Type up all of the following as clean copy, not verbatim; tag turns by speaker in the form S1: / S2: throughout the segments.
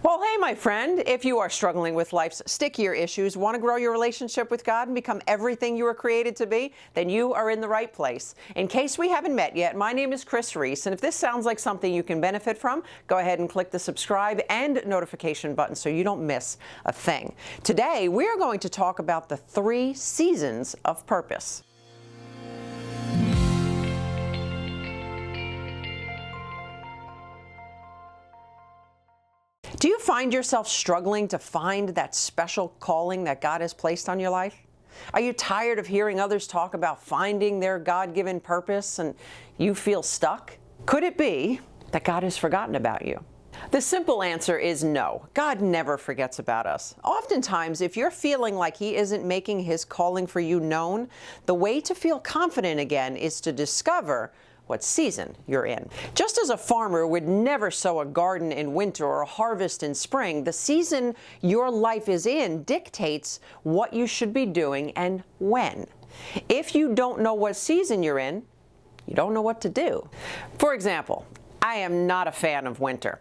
S1: Well, hey, my friend, if you are struggling with life's stickier issues, want to grow your relationship with God and become everything you were created to be, then you are in the right place. In case we haven't met yet, my name is Kris Reece, and if this sounds like something you can benefit from, go ahead and click the subscribe and notification button so you don't miss a thing. Today, we are going to talk about the 3 seasons of purpose. Do you find yourself struggling to find that special calling that God has placed on your life? Are you tired of hearing others talk about finding their God-given purpose and you feel stuck? Could it be that God has forgotten about you? The simple answer is no. God never forgets about us. Oftentimes, if you're feeling like He isn't making His calling for you known, the way to feel confident again is to discover what season you're in. Just as a farmer would never sow a garden in winter or a harvest in spring, the season your life is in dictates what you should be doing and when. If you don't know what season you're in, you don't know what to do. For example, I am not a fan of winter.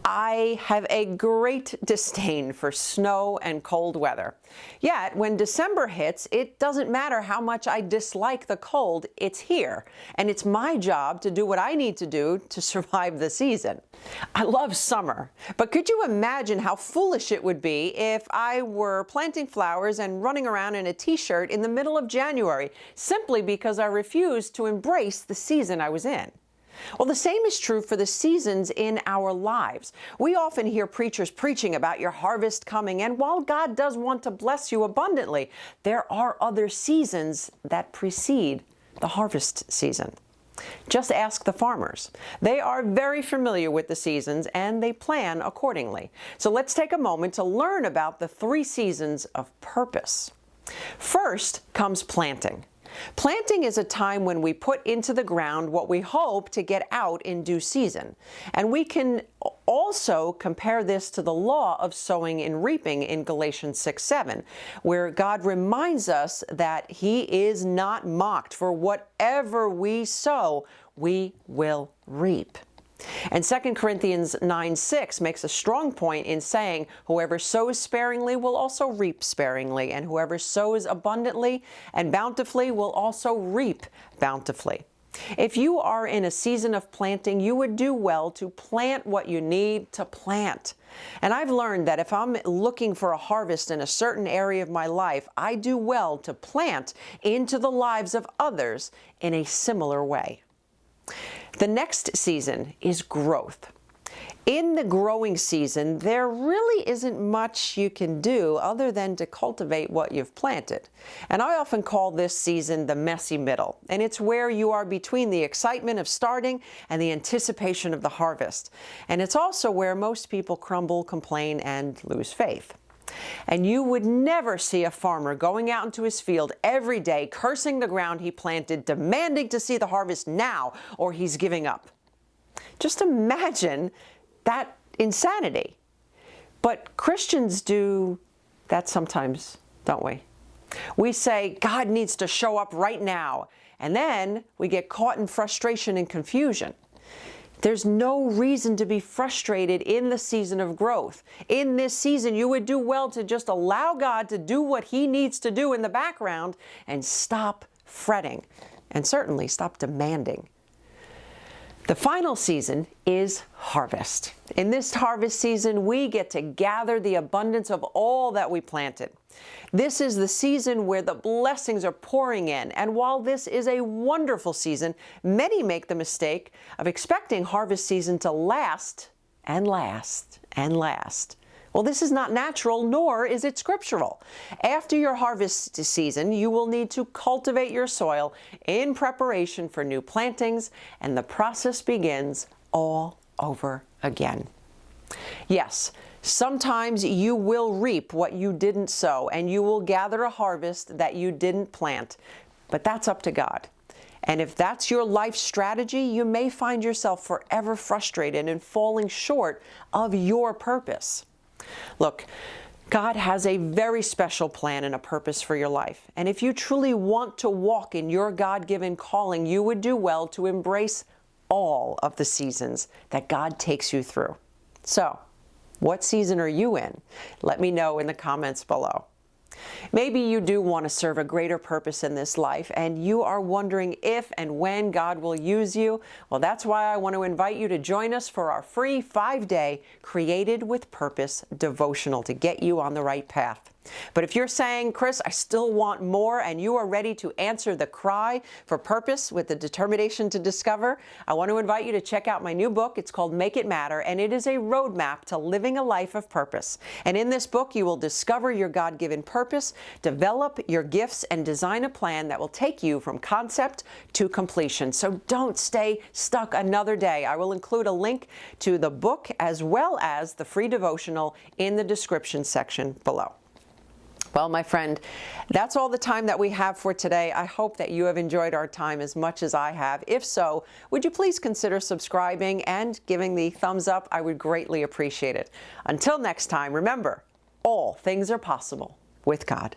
S1: I have a great disdain for snow and cold weather. Yet, when December hits, it doesn't matter how much I dislike the cold, it's here. And it's my job to do what I need to do to survive the season. I love summer, but could you imagine how foolish it would be if I were planting flowers and running around in a t-shirt in the middle of January, simply because I refused to embrace the season I was in? Well, the same is true for the seasons in our lives. We often hear preachers preaching about your harvest coming, and while God does want to bless you abundantly, there are other seasons that precede the harvest season. Just ask the farmers. They are very familiar with the seasons and they plan accordingly. So let's take a moment to learn about the 3 seasons of purpose. First comes planting. Planting is a time when we put into the ground what we hope to get out in due season. And we can also compare this to the law of sowing and reaping in Galatians 6:7, where God reminds us that He is not mocked. For whatever we sow, we will reap. And 2 Corinthians 9:6 makes a strong point in saying, whoever sows sparingly will also reap sparingly, and whoever sows abundantly and bountifully will also reap bountifully. If you are in a season of planting, you would do well to plant what you need to plant. And I've learned that if I'm looking for a harvest in a certain area of my life, I do well to plant into the lives of others in a similar way. The next season is growth. In the growing season, there really isn't much you can do other than to cultivate what you've planted. And I often call this season the messy middle. And it's where you are between the excitement of starting and the anticipation of the harvest. And it's also where most people crumble, complain, and lose faith. And you would never see a farmer going out into his field every day, cursing the ground he planted, demanding to see the harvest now, or he's giving up. Just imagine that insanity. But Christians do that sometimes, don't we? We say, God needs to show up right now, and then we get caught in frustration and confusion. There's no reason to be frustrated in the season of growth. In this season, you would do well to just allow God to do what He needs to do in the background and stop fretting, and certainly stop demanding. The final season is harvest. In this harvest season, we get to gather the abundance of all that we planted. This is the season where the blessings are pouring in, and while this is a wonderful season, many make the mistake of expecting harvest season to last and last and last. Well, this is not natural, nor is it scriptural. After your harvest season, you will need to cultivate your soil in preparation for new plantings, and the process begins all over again. Yes, sometimes you will reap what you didn't sow, and you will gather a harvest that you didn't plant, but that's up to God. And if that's your life strategy, you may find yourself forever frustrated and falling short of your purpose. Look, God has a very special plan and a purpose for your life. And if you truly want to walk in your God-given calling, you would do well to embrace all of the seasons that God takes you through. So, What season are you in? Let me know in the comments below. Maybe you do want to serve a greater purpose in this life, and you are wondering if and when God will use you. Well, that's why I want to invite you to join us for our free 5-day Created with Purpose devotional to get you on the right path. But if you're saying, Kris, I still want more, and you are ready to answer the cry for purpose with the determination to discover, I want to invite you to check out my new book. It's called Make It Matter, and it is a roadmap to living a life of purpose. And in this book, you will discover your God-given purpose, develop your gifts, and design a plan that will take you from concept to completion. So don't stay stuck another day. I will include a link to the book as well as the free devotional in the description section below. Well, my friend, that's all the time that we have for today. I hope that you have enjoyed our time as much as I have. If so, would you please consider subscribing and giving the thumbs up? I would greatly appreciate it. Until next time, remember, all things are possible with God.